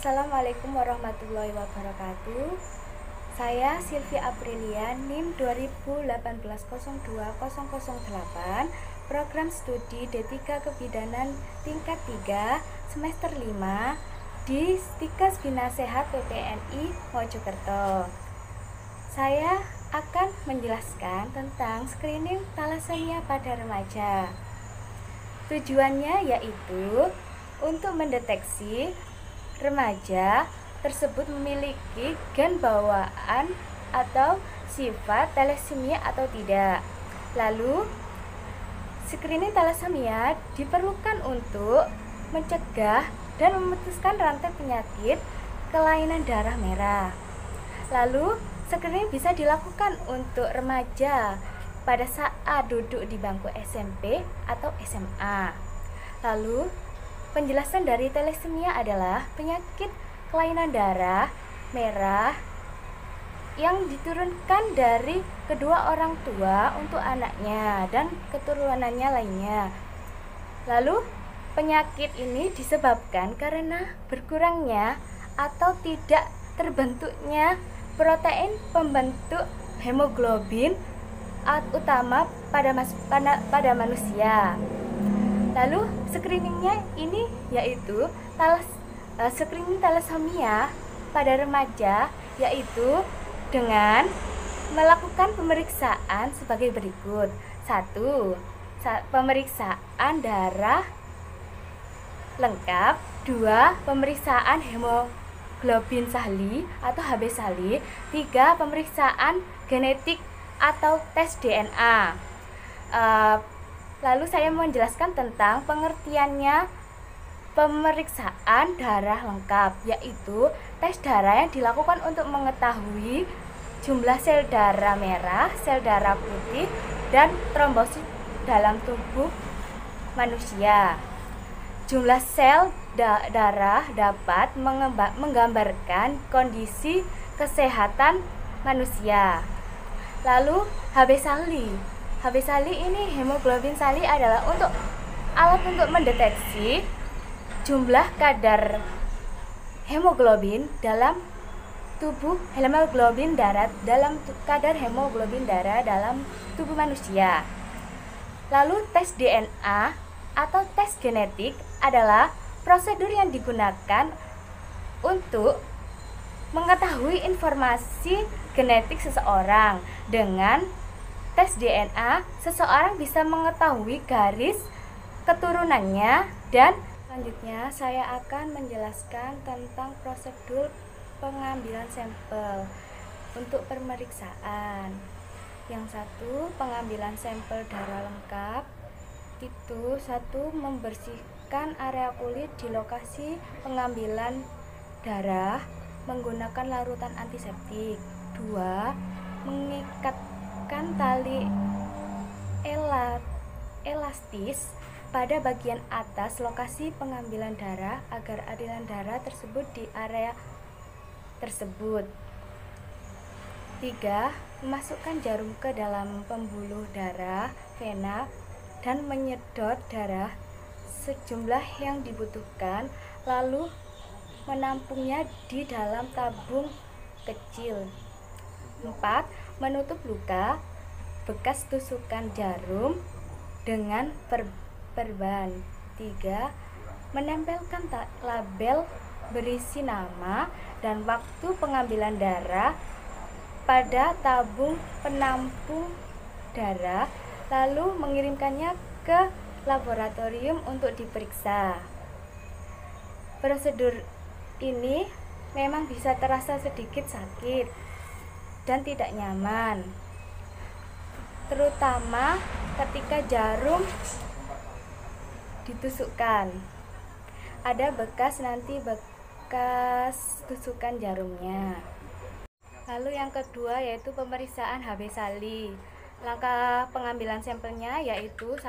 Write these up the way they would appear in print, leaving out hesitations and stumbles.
Assalamualaikum warahmatullahi wabarakatuh. Saya Sylvia Aprilia, NIM 2018020008, Program Studi D3 Kebidanan tingkat 3, semester 5 di Stikes Bina Sehat PPNI Mojokerto. Saya akan menjelaskan tentang screening talasemia pada remaja. Tujuannya yaitu untuk mendeteksi remaja tersebut memiliki gen bawaan atau sifat talasemia atau tidak. Lalu, screening talasemia diperlukan untuk mencegah dan memutuskan rantai penyakit kelainan darah merah. Lalu, screening bisa dilakukan untuk remaja pada saat duduk di bangku SMP atau SMA. Lalu, penjelasan dari talasemia adalah penyakit kelainan darah merah yang diturunkan dari kedua orang tua untuk anaknya dan keturunannya lainnya. Lalu, penyakit ini disebabkan karena berkurangnya atau tidak terbentuknya protein pembentuk hemoglobin utama pada manusia. Lalu screeningnya ini yaitu screening talasemia pada remaja yaitu dengan melakukan pemeriksaan sebagai berikut. 1. Pemeriksaan darah lengkap. 2. Pemeriksaan hemoglobin sahli atau HB sahli. 3. Pemeriksaan genetik atau tes DNA. Lalu saya mau menjelaskan tentang pengertiannya pemeriksaan darah lengkap, yaitu tes darah yang dilakukan untuk mengetahui jumlah sel darah merah, sel darah putih, dan trombosit dalam tubuh manusia. Jumlah sel darah dapat menggambarkan kondisi kesehatan manusia. Lalu HB sahli. HB sahli ini hemoglobin sahli adalah alat untuk mendeteksi jumlah kadar hemoglobin dalam tubuh kadar hemoglobin darah dalam tubuh manusia. Lalu tes DNA atau tes genetik adalah prosedur yang digunakan untuk mengetahui informasi genetik seseorang. Dengan tes DNA, seseorang bisa mengetahui garis keturunannya. Dan selanjutnya saya akan menjelaskan tentang prosedur pengambilan sampel untuk pemeriksaan. Yang satu, pengambilan sampel darah lengkap. Itu 1. Membersihkan area kulit di lokasi pengambilan darah menggunakan larutan antiseptik. 2. Mengikatkan tali elastis pada bagian atas lokasi pengambilan darah agar aliran darah tersebut di area tersebut. 3. Memasukkan jarum ke dalam pembuluh darah vena dan menyedot darah sejumlah yang dibutuhkan, lalu menampungnya di dalam tabung kecil. 4. Menutup luka bekas tusukan jarum dengan perban. 3. Menempelkan label berisi nama dan waktu pengambilan darah pada tabung penampung darah, lalu mengirimkannya ke laboratorium untuk diperiksa. Prosedur ini memang bisa terasa sedikit sakit dan tidak nyaman, terutama ketika jarum ditusukkan. Ada bekas tusukan jarumnya. Lalu yang kedua yaitu pemeriksaan HB sahli. Langkah pengambilan sampelnya yaitu 1.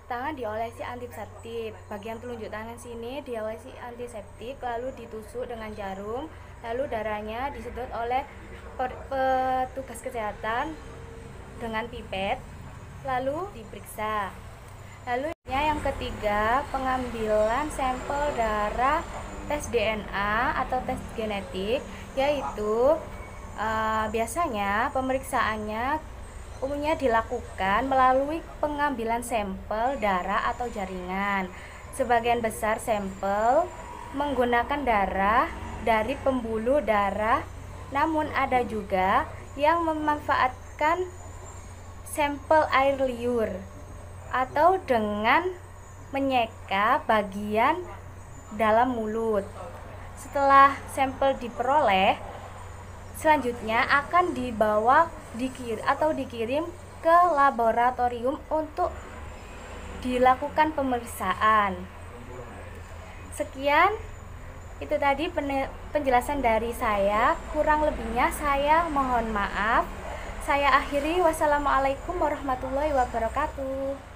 Tangan diolesi antiseptik. Bagian telunjuk tangan sini diolesi antiseptik, lalu ditusuk dengan jarum, lalu darahnya disedot oleh petugas kesehatan dengan pipet, lalu diperiksa. Lalu Yang ketiga, pengambilan sampel darah tes DNA atau tes genetik, yaitu biasanya pemeriksaannya umumnya dilakukan melalui pengambilan sampel darah atau jaringan. Sebagian besar sampel menggunakan darah dari pembuluh darah, namun ada juga yang memanfaatkan sampel air liur atau dengan menyeka bagian dalam mulut. Setelah sampel diperoleh, selanjutnya akan dikirim ke laboratorium untuk dilakukan pemeriksaan. Sekian, itu tadi penjelasan dari saya. Kurang lebihnya saya mohon maaf. Saya akhiri. Wassalamualaikum warahmatullahi wabarakatuh.